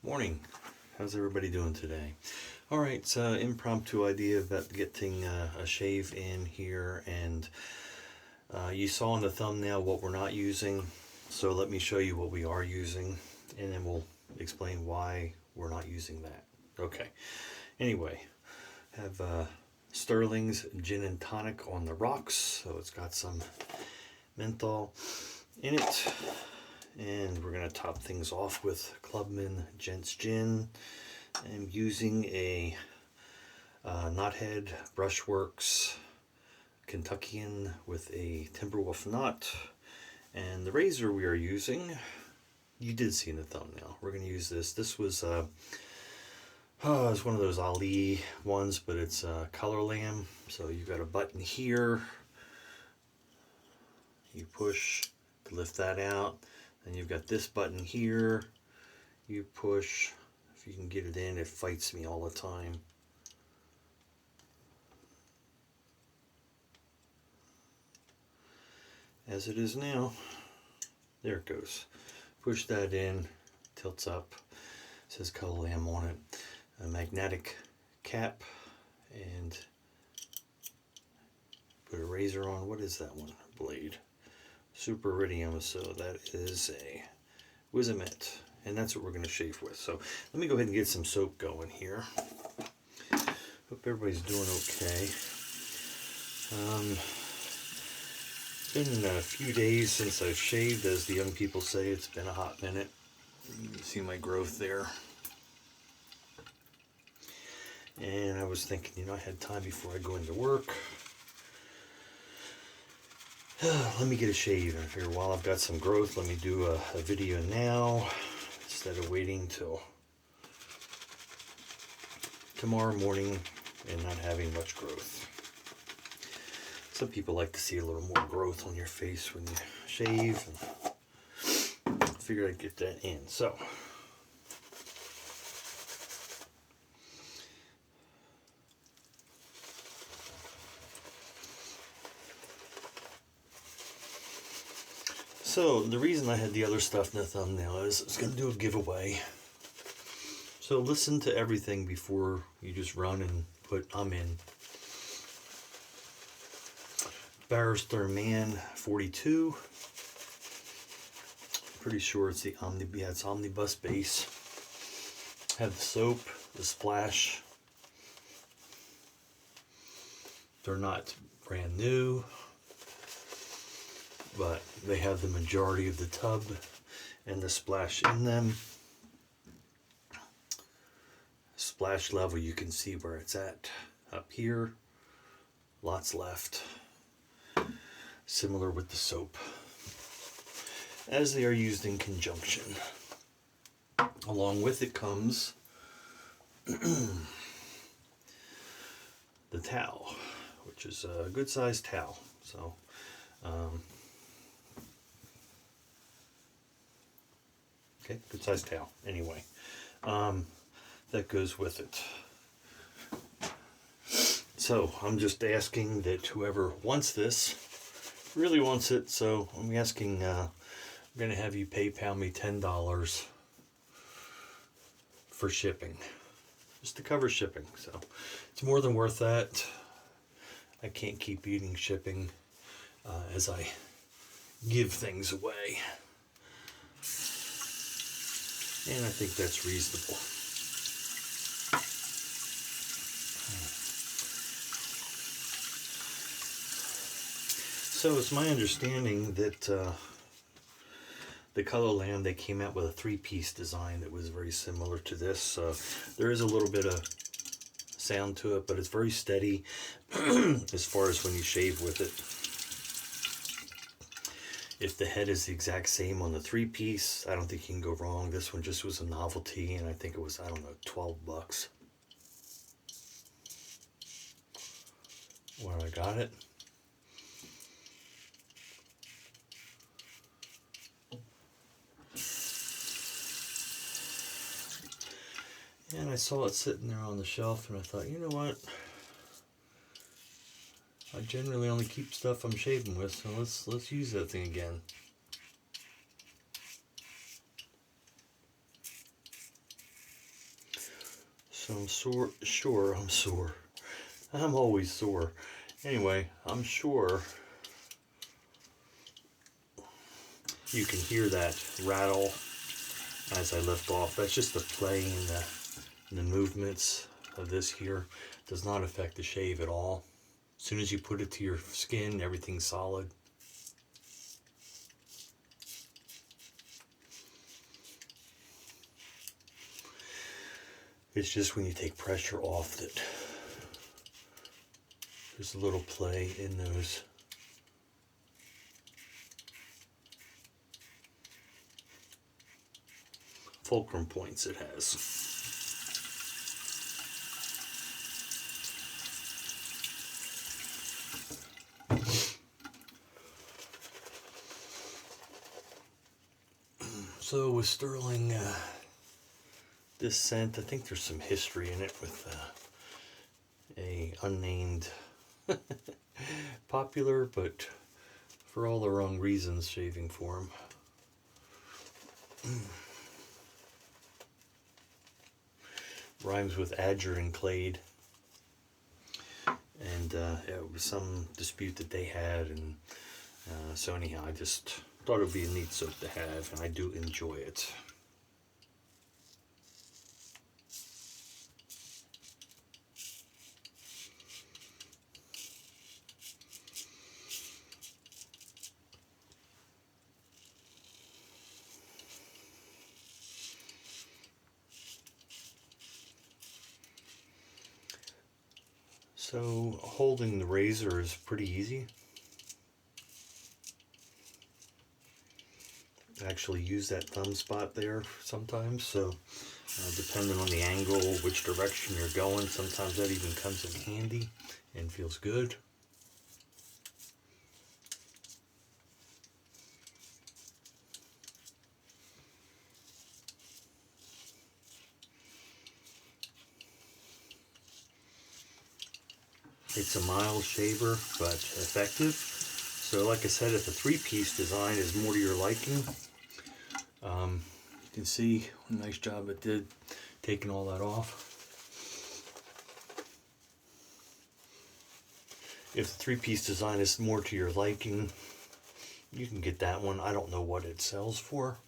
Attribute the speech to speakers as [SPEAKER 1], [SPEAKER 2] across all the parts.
[SPEAKER 1] Morning. How's everybody doing today? All right, it's an impromptu idea about getting a shave in here, and you saw in the thumbnail what we're not using, so let me show you what we are using, and then we'll explain why we're not using that. Okay. Anyway, have Stirling's Gin and Tonic on the rocks, so it's got some menthol in it. And we're going to top things off with Clubman Gents Gin. I'm using a Knothead Brushworks Kentuckian with a Timberwolf knot. And the razor we are using, you did see in the thumbnail. We're going to use this. This was it's one of those Ali ones, but it's Colorlamb. So you've got a button here. You push to lift that out. Then you've got this button here. You push. If you can get it in, it fights me all the time. As it is now. There it goes. Push that in. Tilts up. It says Colorlamb on it. A magnetic cap. And put a razor on. What is that one? Blade. Super iridium, so that is a Wizamet, and that's what we're going to shave with. So let me go ahead and get some soap going here. Hope everybody's doing okay. It's been a few days since I've shaved, as the young people say. It's been a hot minute. You can see my growth there. And I was thinking, I had time before I go into work. Let me get a shave, and I figure while I've got some growth, let me do a video now instead of waiting till tomorrow morning and not having much growth. Some people like to see a little more growth on your face when you shave, and I figured I'd get that in. So the reason I had the other stuff in the thumbnail is I was going to do a giveaway. So listen to everything before you just run and put I'm in. Barrister Man 42. Pretty sure it's the it's omnibus base. Have the soap, the splash. They're not brand new, but they have the majority of the tub and the splash in them. Splash level, you can see where it's at up here. Lots left. Similar with the soap, as they are used in conjunction. Along with it comes the towel, which is a good sized towel. So okay, good sized towel. Anyway, that goes with it. So I'm just asking that whoever wants this really wants it. So I'm asking. I'm gonna have you PayPal me $10 for shipping, just to cover shipping. So it's more than worth that. I can't keep eating shipping as I give things away. And I think that's reasonable. So it's my understanding that the Colorlamb, they came out with a 3-piece design that was very similar to this. There is a little bit of sound to it, but it's very steady as far as when you shave with it. If the head is the exact same on the 3-piece, I don't think you can go wrong. This one just was a novelty, and I think it was, $12 when I got it. And I saw it sitting there on the shelf, and I thought, you know what? I generally only keep stuff I'm shaving with, so let's use that thing again. So I'm sure I'm sore. I'm always sore. Anyway, I'm sure you can hear that rattle as I lift off. That's just the play and the movements of this here. Does not affect the shave at all. As soon as you put it to your skin, everything's solid. It's just when you take pressure off that there's a little play in those. Fulcrum points it has. So with Stirling, this scent, I think there's some history in it with a unnamed popular, but for all the wrong reasons, shaving form. Rhymes with Adger and Clade. And it was some dispute that they had, and so anyhow, I just thought it would be a neat soap to have, and I do enjoy it. So holding the razor is pretty easy. I actually use that thumb spot there sometimes, so depending on the angle, which direction you're going, sometimes that even comes in handy and feels good. It's a mild shaver, but effective. So like I said, if the three-piece design is more to your liking, you can see what a nice job it did taking all that off. If the three-piece design is more to your liking, you can get that one. I don't know what it sells for.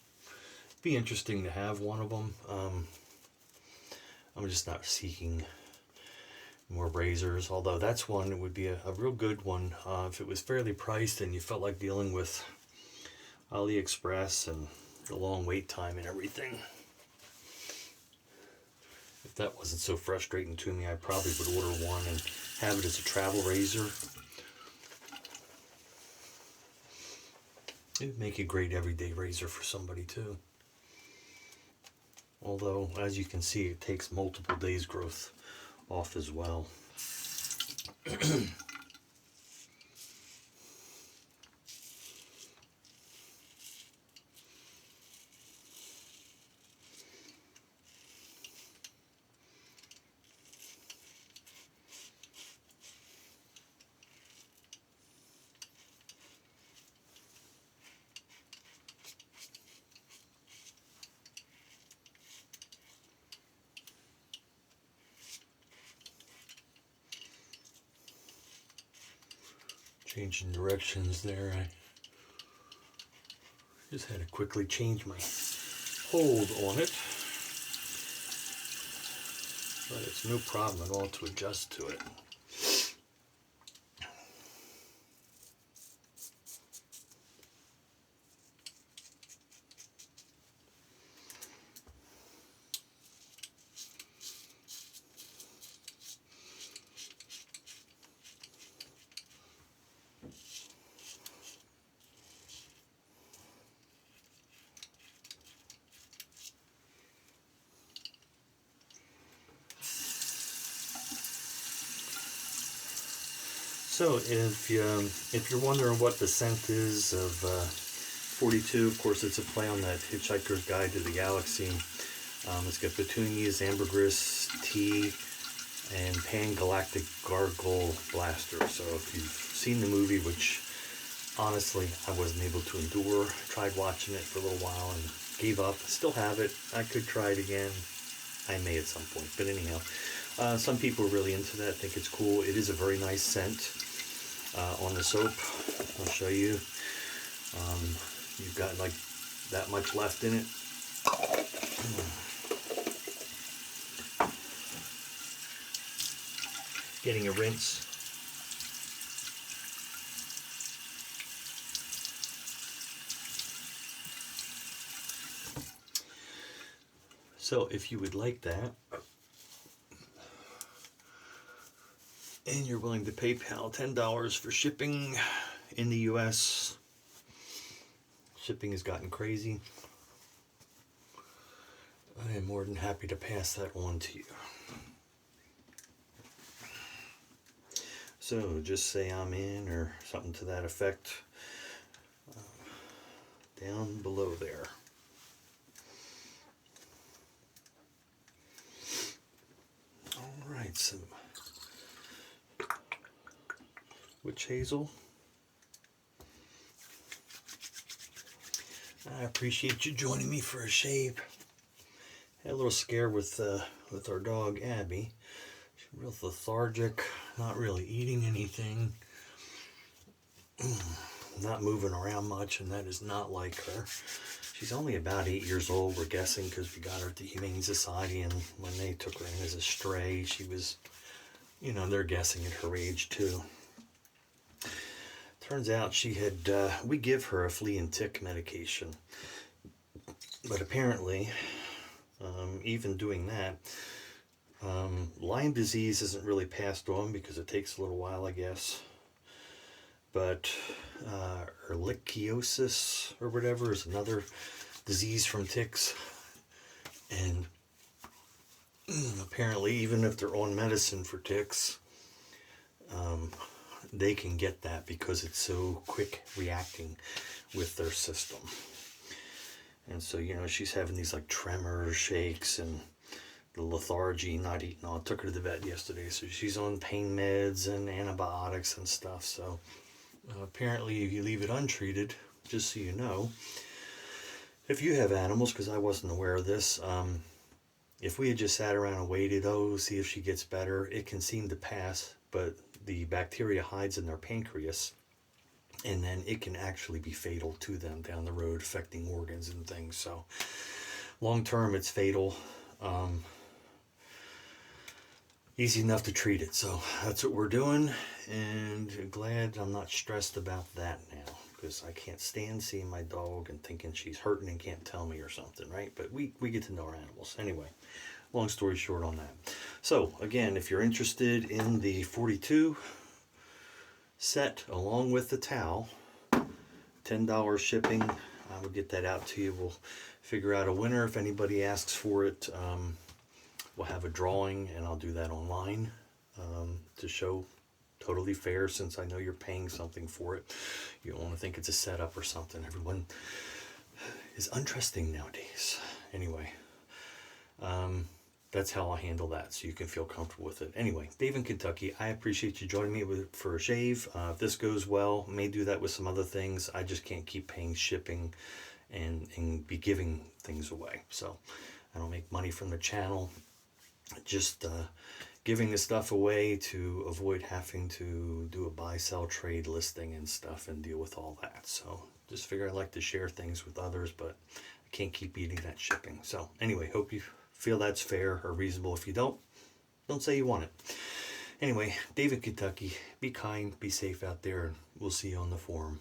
[SPEAKER 1] It'd be interesting to have one of them. I'm just not seeking more razors, although that's one that would be a real good one if it was fairly priced and you felt like dealing with AliExpress and the long wait time and everything. If that wasn't so frustrating to me, I probably would order one and have it as a travel razor. It would make a great everyday razor for somebody too. Although, as you can see, it takes multiple days growth off as well. Changing directions there. I just had to quickly change my hold on it, but it's no problem at all to adjust to it. So if you're wondering what the scent is of 42, of course it's a play on that Hitchhiker's Guide to the Galaxy. It's got petunias, ambergris, tea, and pan-galactic gargle blaster. So if you've seen the movie, which honestly I wasn't able to endure, I tried watching it for a little while and gave up. Still have it. I could try it again. I may at some point, but anyhow, some people are really into that, think it's cool. It is a very nice scent on the soap. I'll show you. You've got like that much left in it. Getting a rinse. So if you would like that, and you're willing to pay PayPal $10 for shipping in the US, shipping has gotten crazy, I am more than happy to pass that on to you. So just say I'm in, or something to that effect, down below there. Alright, some witch hazel. I appreciate you joining me for a shave. Had a little scare with our dog Abby. She's real lethargic, not really eating anything, not moving around much, and that is not like her. She's only about 8 years old, we're guessing, because we got her at the Humane Society, and when they took her in as a stray, she was, you know, they're guessing at her age too. Turns out she had, we give her a flea and tick medication, but apparently, even doing that, Lyme disease isn't really passed on because it takes a little while, I guess. But ehrlichiosis or whatever is another disease from ticks, and apparently even if they're on medicine for ticks, they can get that because it's so quick reacting with their system. And so, you know, she's having these like tremors, shakes, and the lethargy, not eating all. I took her to the vet yesterday, so she's on pain meds and antibiotics and stuff. So apparently if you leave it untreated, just so you know, if you have animals, because I wasn't aware of this, if we had just sat around and waited, see if she gets better, it can seem to pass, but the bacteria hides in their pancreas, and then it can actually be fatal to them down the road, affecting organs and things. So long term it's fatal. Easy enough to treat it, so that's what we're doing, and glad I'm not stressed about that now, because I can't stand seeing my dog and thinking she's hurting and can't tell me or something, right? But we get to know our animals. Anyway, long story short on that. So again, if you're interested in the 42 set along with the towel, $10 shipping, I will get that out to you. We'll figure out a winner. If anybody asks for it, we'll have a drawing, and I'll do that online to show totally fair, since I know you're paying something for it. You don't want to think it's a setup or something. Everyone is untrusting nowadays. Anyway, that's how I'll handle that, so you can feel comfortable with it. Anyway, Dave in Kentucky, I appreciate you joining me for a shave. If this goes well, I may do that with some other things. I just can't keep paying shipping and be giving things away. So I don't make money from the channel. Just giving the stuff away to avoid having to do a buy-sell trade listing and stuff and deal with all that. So just figure I like to share things with others, but I can't keep eating that shipping. So anyway, hope you feel that's fair or reasonable. If you don't say you want it. Anyway, Dave in Kentucky, be kind, be safe out there, and we'll see you on the forum.